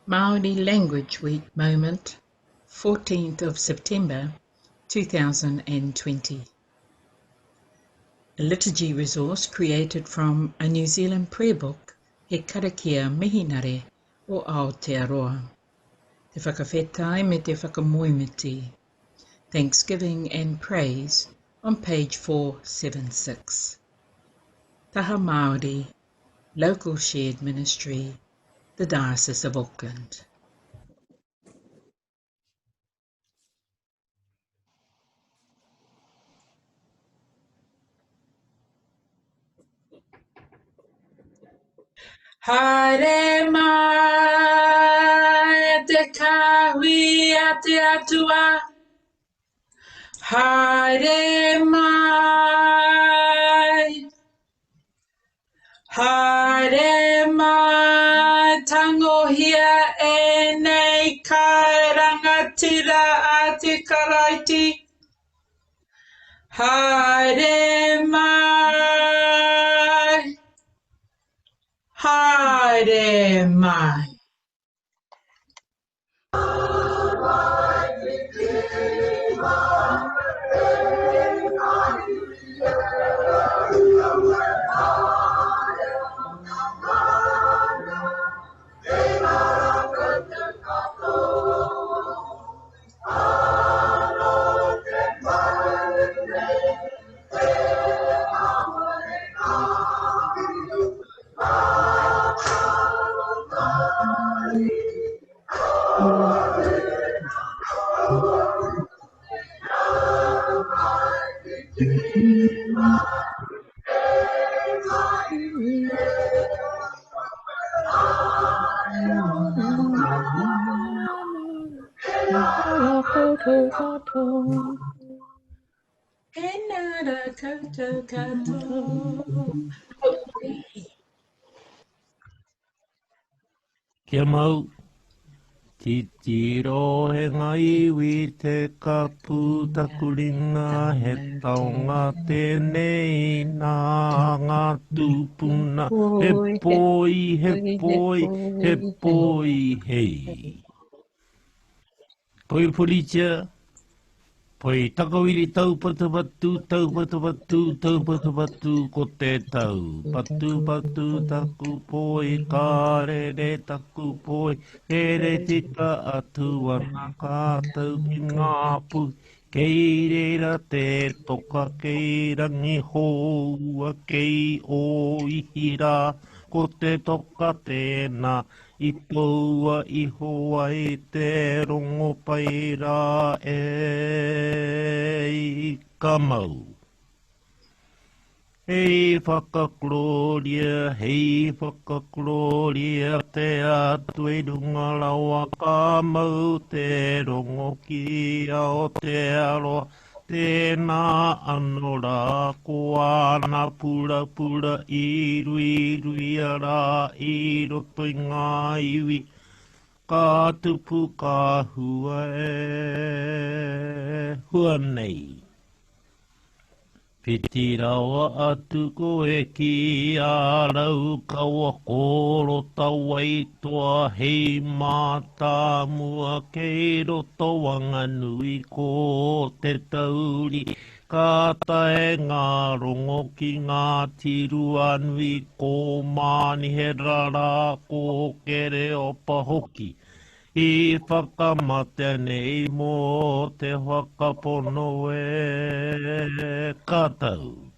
Māori Language Week moment, 14th of September 2020. A liturgy resource created from a New Zealand prayer book, He Karakia Mihinare o Aotearoa. Te whakawhetai me te whakamoemiti. Thanksgiving and Praise on page 476. Taha Māori, Local Shared Ministry, the Diocese of Auckland. Haere mai te kahui a te atua. Haere mai. Haere mai tangohia e nei kai rangatira a te karaiti. Haere mai. Haere mai. Kia mau, titiro he ngai wi te kapu takuringa he taonga tēnei nā ngā tūpuna he poi, he poi, hei. Koe poritia, poi takawiri taupatu, ko te tau. Patu, taku poi, karere taku poi, kere tika atua nā kātau ki ngā pu. Kei reira te toka, kei rangi houa, kei o ihira, ko te toka tēnā. I toua i hoa i te rongo paira e kamau. Hei whakakloria, te atu e runga lawa kamau te rongo ki ao te aroa. Tēnā anora ko ana pura iru ara i roto i ngā iwi. Ka tupu ka hua hua nei. Piti rawa atu koe ki a rau kaua koro tawai toa hei mata mua kei roto wanganui ko te tauri. Ka tae ngā rongo ki ngā tiru anui ko mani he rara ko kere opa hoki. I whakamate nei mō te whakapono e kātau.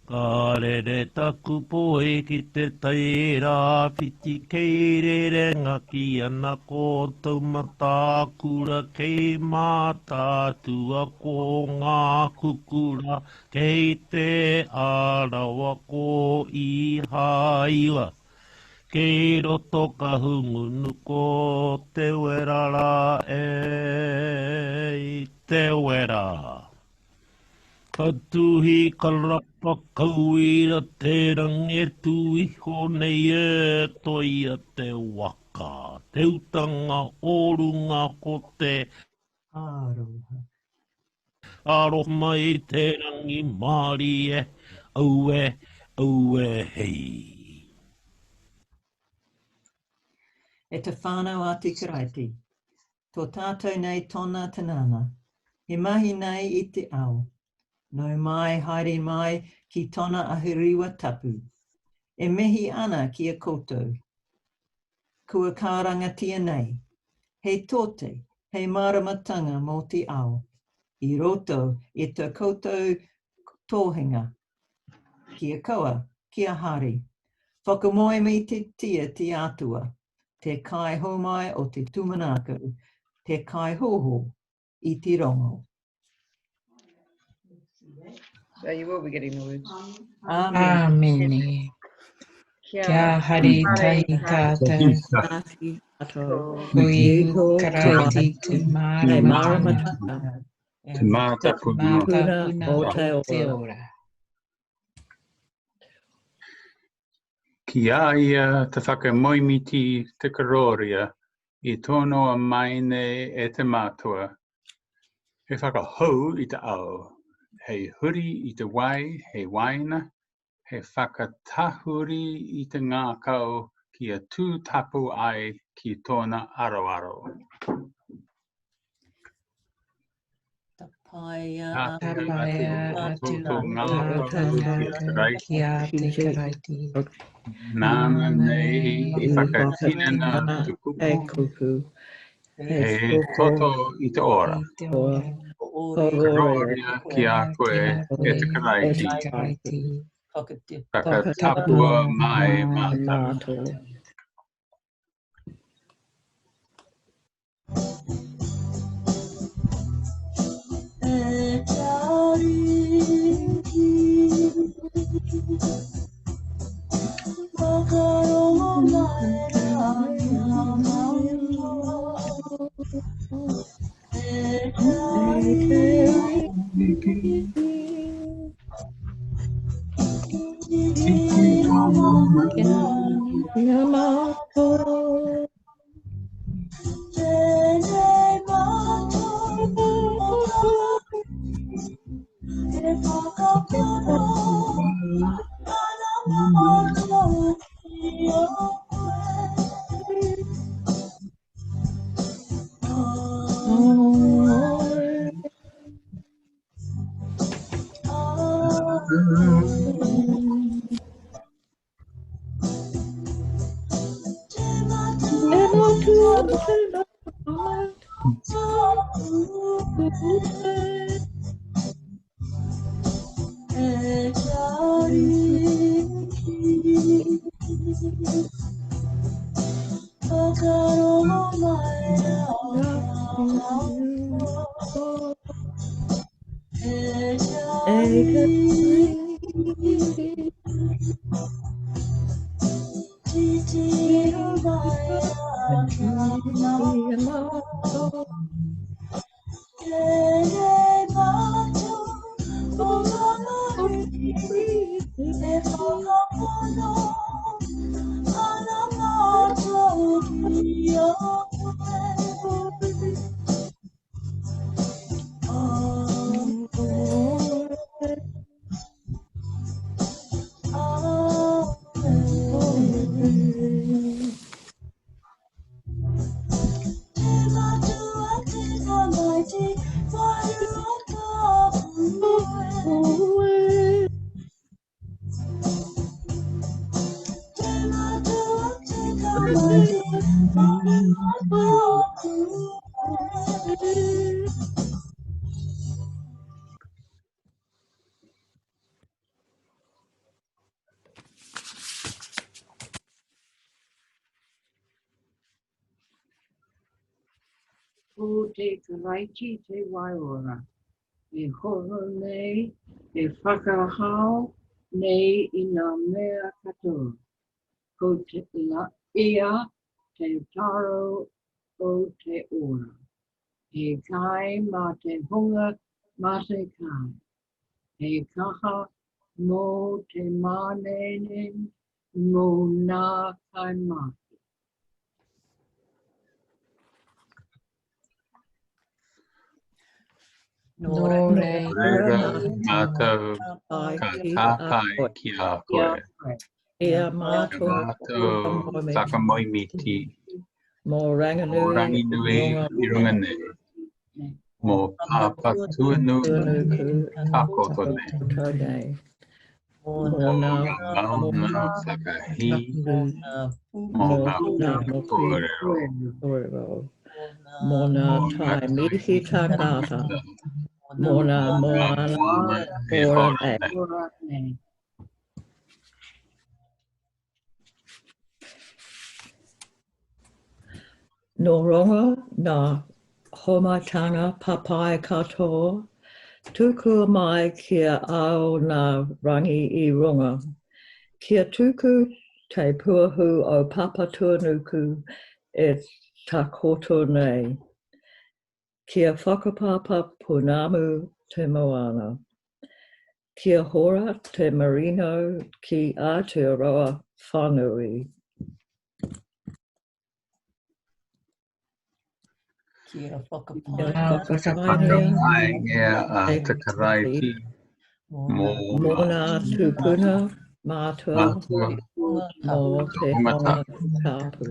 Ka rere taku poe ki te taira piti kei rere ngaki ana ko taumata kura kei mātātua ko ngā kukura kei te arawa ko i haiwa. Kei roto ka hungunu ko te werara e te wera. Ka tuhi ka rapa kauira te rangi tuiho nei e toia te waka. Te utanga orunga ko te aroha. Aroha mai te rangi Māori e aue hei. e te whānau a te karaiti. Tō tātou nei tōna tanana. He mahi nei i te ao. Nau mai, haere mai, ki tōna ahiriwa tapu. E mihi ana ki a koutou. Kua kārangatia nei. Hei tōte, hei maramatanga mō te ao. I roto i te koutou tōhinga. Kia koa, kia hari. Whakamoe me te tia te atua. Te kai homai o te tumanako. Te kai hoho i te rongo. So you will be getting the words. Amen. Āmeni. Kia hari tahi tātou. Tāti ato. Hui Iko karaiti te Te māramatanga. maramatanga. Te māta puna Mātapuna o o te ora. ora. ki a ia te whakamoimiti te karoria I tono a maine e te mātua. He whakahou I te ao. Hei huri I te wai, hei waina. He whakatahuri I te ngākau ki a tū tapu ai ki tōna aroaro. Tapaia Tapaia atu Tō o ngākau tāpūnaka ki a te karaiti. Nāna nei I whakatinana He te kupu. kupu. He toto I te ora. I te ora. Karoria ki a koe Kia e te koe karaiti. te karaiti. Whakatapua mai mātou. Mātou. O te karaiti te waiora. E horo nei, e whakahau nei I ngā mea katoa. Ko te la ia, te taro o te ora. E kai mā te hunga mā te kai. E kaha mō te mānene mō nā kai mā. Nō rei Reira mātou. mātou ka tāpai ki a koe. Ia mātou. Mātou whakamoimiti Mō Ranganui, Ranginui Runga, I runga nei. Mō papa tuanu Tuanuku, takoto nei. Takoto nei. Mō Mō ngā mauna whakahi. Mō Mō ngā ngā pū moki kōrero. kōrero. Mō ngā Mō ngā tai mihi tangata. tangata. Mō ngā Mō ngā moana moana e ora hora nei. nei. Ora nei. Nō ronga nā homatanga papai katoa, tuku mai kia ao nā rangi I runga. Kia tuku te puahu o papa tuanuku e takoto nei. Kia whakapapa punamu te moana. Kia hora te merino ki Aotearoa whanui. Kia Kia whakapaingia Whakapaingia a te karaiti. Mō Mōna tupuna mātua mātua. mō te Hongata. honga tāpu.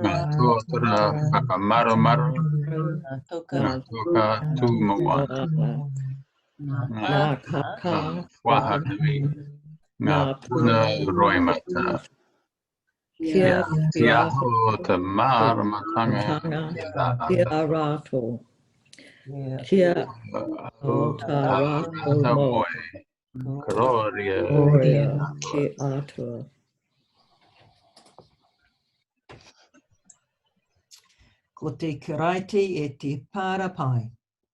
Ngā tuatora whakamaramara. Ngā tuaka tūmoana. Ngā Nā kaka whahanui. Ngā nā puna roimata. kia Te aho o te māramatanga tanga e la kia ata. rātou. Kia o tā Tā rātou rata mō moe. Karoria. orea ki atua. Ko te karaiti e te pārapai.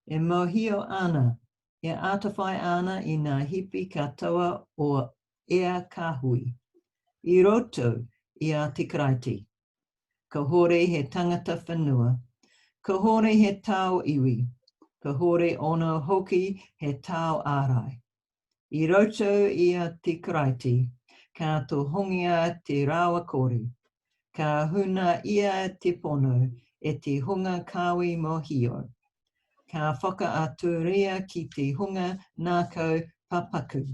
E mohio ana. E atawhai ana I ngā hipi katoa o ea kahui. I roto I a te karaiti. Ka hore he tangata whenua. Ka hore he tau iwi. Ka hore ono hoki he tau ārai. I roto I a te karaiti. Ka tohongia te rawa kore. Ka huna ia te pono e te hunga kawi mohio. Ka whakaaturia ki te hunga nākau papaku.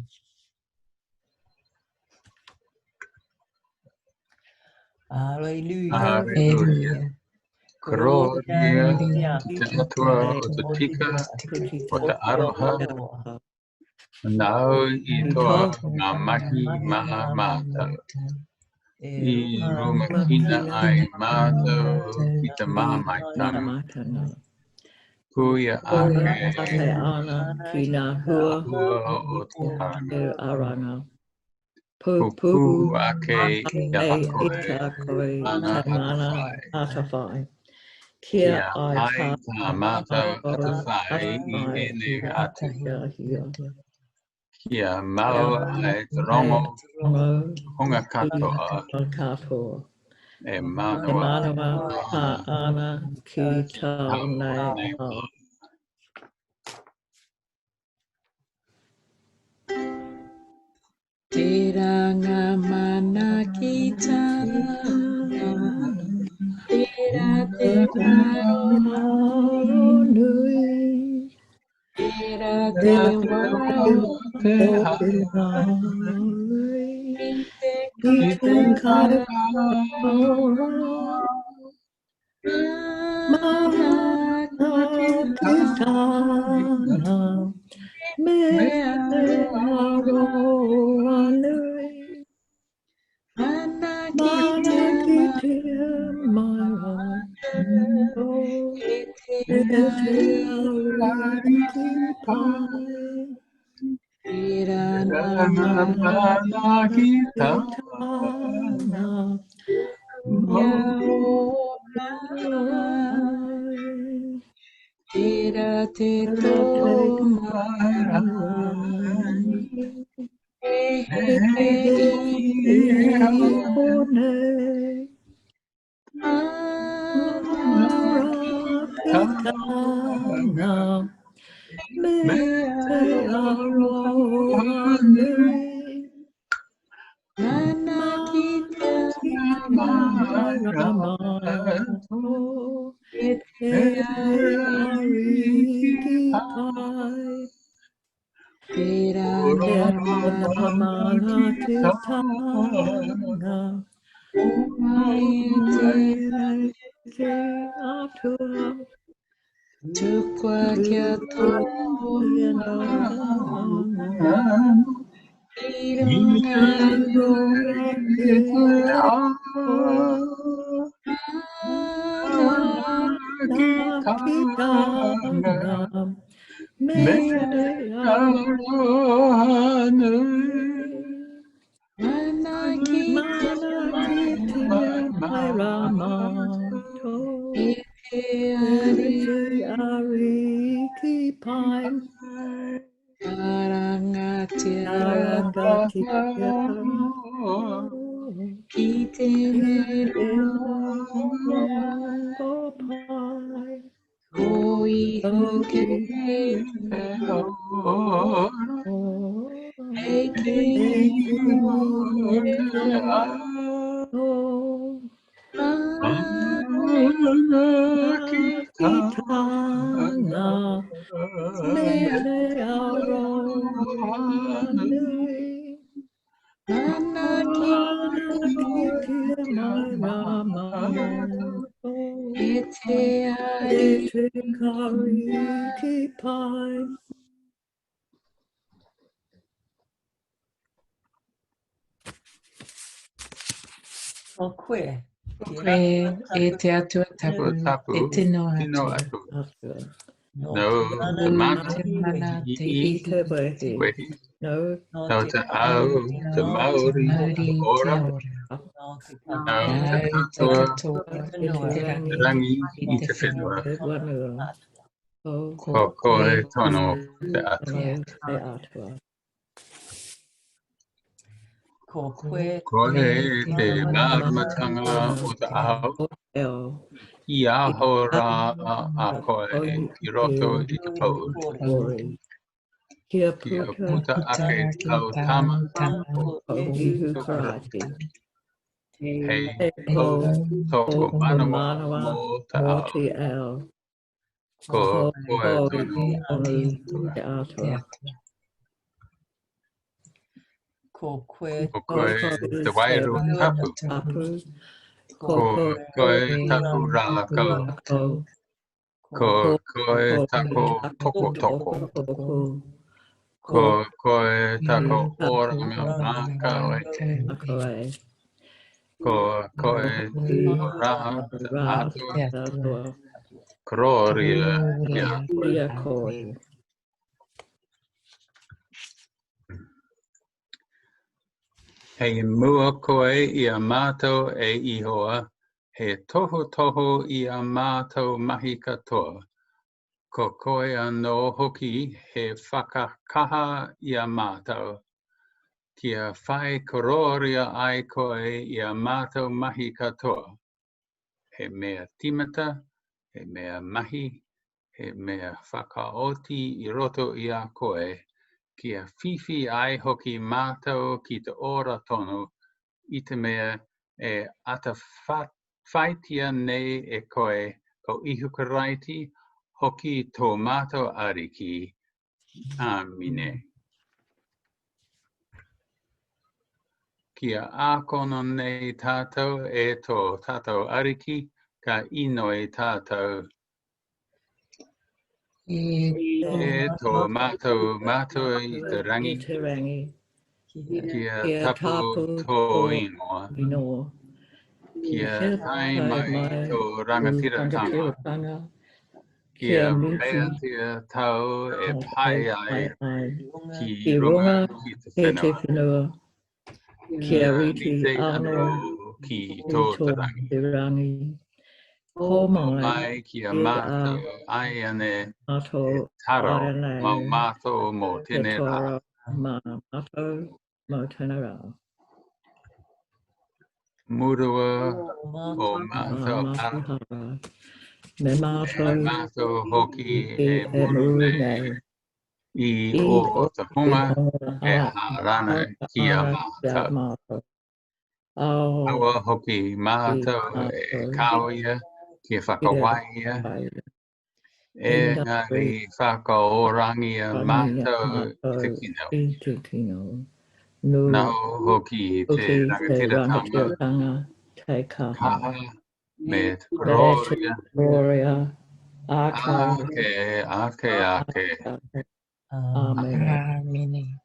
Alleluia. Alleluia. Karoria. Ki te atua o te tika. O te aroha. Nau I toa ngā mahi mā mātau. I ruma kina ai mātau I te māmaitanga. Puia ake Ake ana ki ngā hua ahua o te aranga. e aranga. Ko Pū pū ake I te e hakoe ita koe mana te mana atawhai. atawhai. Kia Kia ai ai tā mātau atawhai I atawhai ene atu. kia hia. Kia mau ai te rongo hunga katoa Katoa. e E manawa manawa pa ana ki tau nei nei au. Te ranga mana ki tāna, tērā te waro nui, tērā te waro te o te hawa nui, ki te ki te kai kaipora, mana mana ki tāna, me aroa nui. mana Mana ki te mai o e te e te ari ari ki pai. tērā mana ki Tāna ia tāna o tērā te tōma e heke I mana ki Tāna me aroha aroa nui. mana ki Maramato e te ari ki pai. tērā Te mana ki tāna Tukwa kia tō O koe. Koe e te atua tapu, e tino atu. No te mana Te mana te i ihi te wehi. No No te au, te Māori, Māori te te ora. ora. No te Nau te katoa, katoa i te rangi rangi i te whenua. Ko koe tono te atu. te atua. Ko koe Koe te māramatanga o te ao. I aho rā a koe ki roto i te pou. Kia Kia puta puta ake Ki tau tau tama tama o ihu tukarati. karate. Hei E po po toko o manawa manawa mo te mo ao. te ao. Ko Ko koe koe tono tonu tua. te te atua. atua. Ko koe Ko koe te wairu tapu. tapu. Ko koe tapu rā kau. Ko koe tako toko toko. Ko koe tako oranga mākawe. Ko koe rā te atua. Te atua. Kororia ia koe. Ia koe. Hei mua koe i a mātou e ihoa. He toho toho i a mātou mahi katoa. Ko koe anō hoki he whakakaha i a mātou. Kia whai kororia ai koe i a mātou mahi katoa. He mea timata, he mea mahi, he mea whakaoti i roto i a koe. Kia whiwhi ai hoki mātou ki te ora tonu i te mea e ata whaitia nei e koe ko ihu karaiti hoki tō mātou ariki. Āmine. Kia ākono nei tātou e tō tātou ariki ka inoi tātou. E E tō mātou mātou i te rangi. I te rangi. Kia Kia tapu tapu tō tō ingoa. inoa. Kia tai tai mai mai tō rangatiratanga. rangatiratanga. Kia Kia mihi peatia tau e pai ai ki Ki runga runga ki te e te whenua. whenua. Kia Kia riti rite anō anō ki tō i tō tarangi. te rangi. Ko Ko mai mai kia e a mātou ai ane e mātou taro ai mau nei mātou mō te tēne rā. toara mā mātou mō tēnā rā. Murua o Mā mātou ara. mātou hara. Me E mātou mātou hoki e muru muru nei nei. i I o o te te hunga honga e hārana ki a kia mātou. mātou. Ao Aua hoki i mātou e mātou kāwia ki whakawaia. whaia. Engari whakaorangia mātou i te Mātou kino. i te tino. Nau Nau hoki te hoki te rangatiratanga rangatiratanga. te kaha. Kaha me te Me te kororia. gloria. Ake. Ake. Amen. Amen.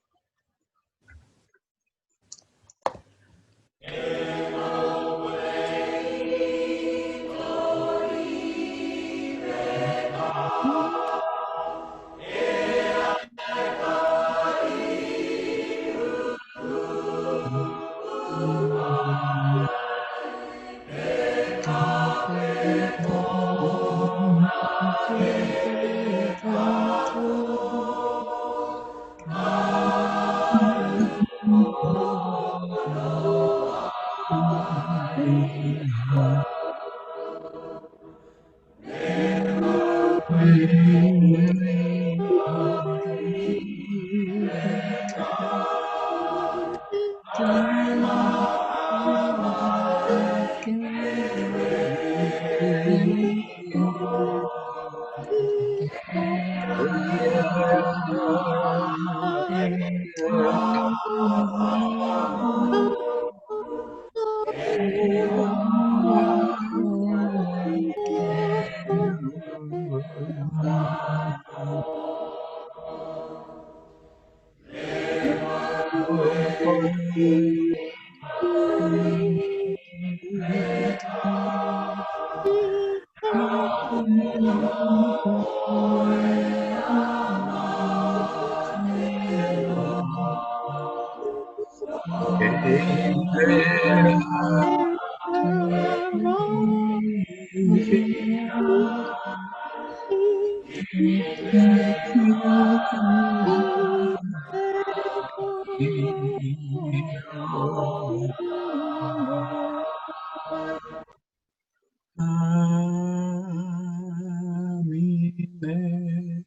Amine.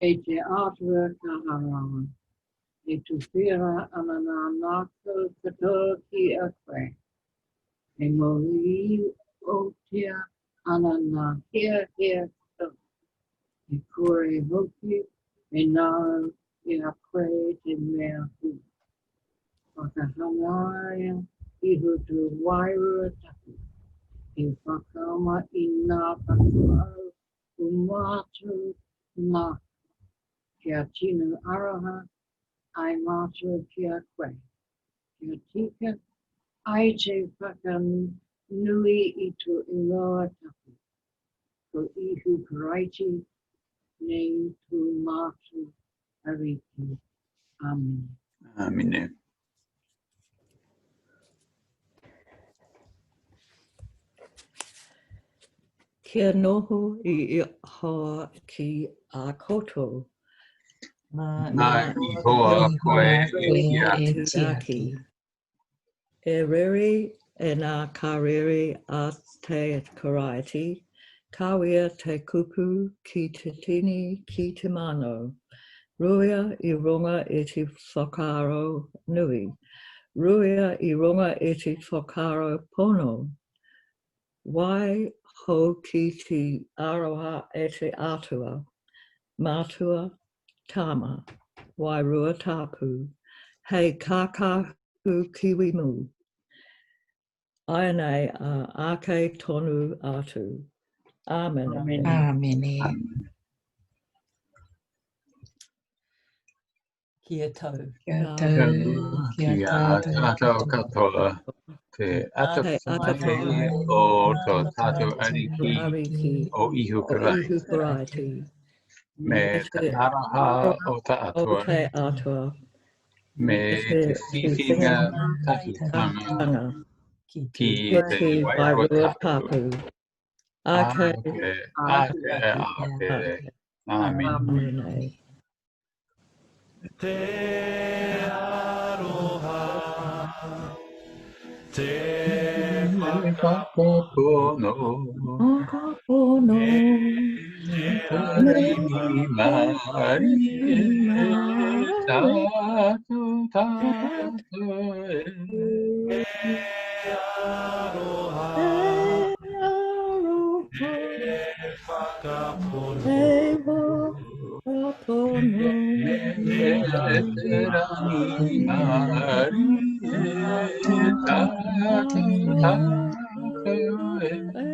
E te ātua ka harawa, e tu whira ana nā nākau katoa ki a koe. E mori o tia ana nā hea katoa. E kore hoki, e nāu i a koe te mea hu. Whakahangaia i hutu wairua taku. E whakaama i nā pakuau o mātou nā kia tinu araha ai mātou kia koe. Kia tika ai te whakanui i tu ingoa taku. Ko ihu karaiti nei tu mātou ariki. Amen. Amine. Kia noho i hoa ki a koto. Nā i hoa koe e kia. Te aki. E rere e nā ka rere a te karaiti. Kawea te kupu ki te tini ki te mano. Ruia I runga e te whakaro nui. Ruia I runga e te whakaro pono. Wai ho ki te aroha e te atua. Mātua tama. Wai rua tapu. Hei kakahu kiwi mu. Ai nei a ake tonu atu. Amen. Amen. Kia tau. Kia tau, kia Kia tātou tātou katoa. Te Hei atawhai o tō tātou ariki Ariki. o ihu O karai. ihu karaiti. Me te araha o ta O atua. te atua. Me te whiwhinga tatutanga Tanga. ki Ki te te wairua wairua tapu. tapu. Ake. Ake. Amen. Amen. Te aroha, te Whakapono. Whakapono. Te mari e tātou e. aroha, Te whakapono. e te rangi ngāri e tātou tāka e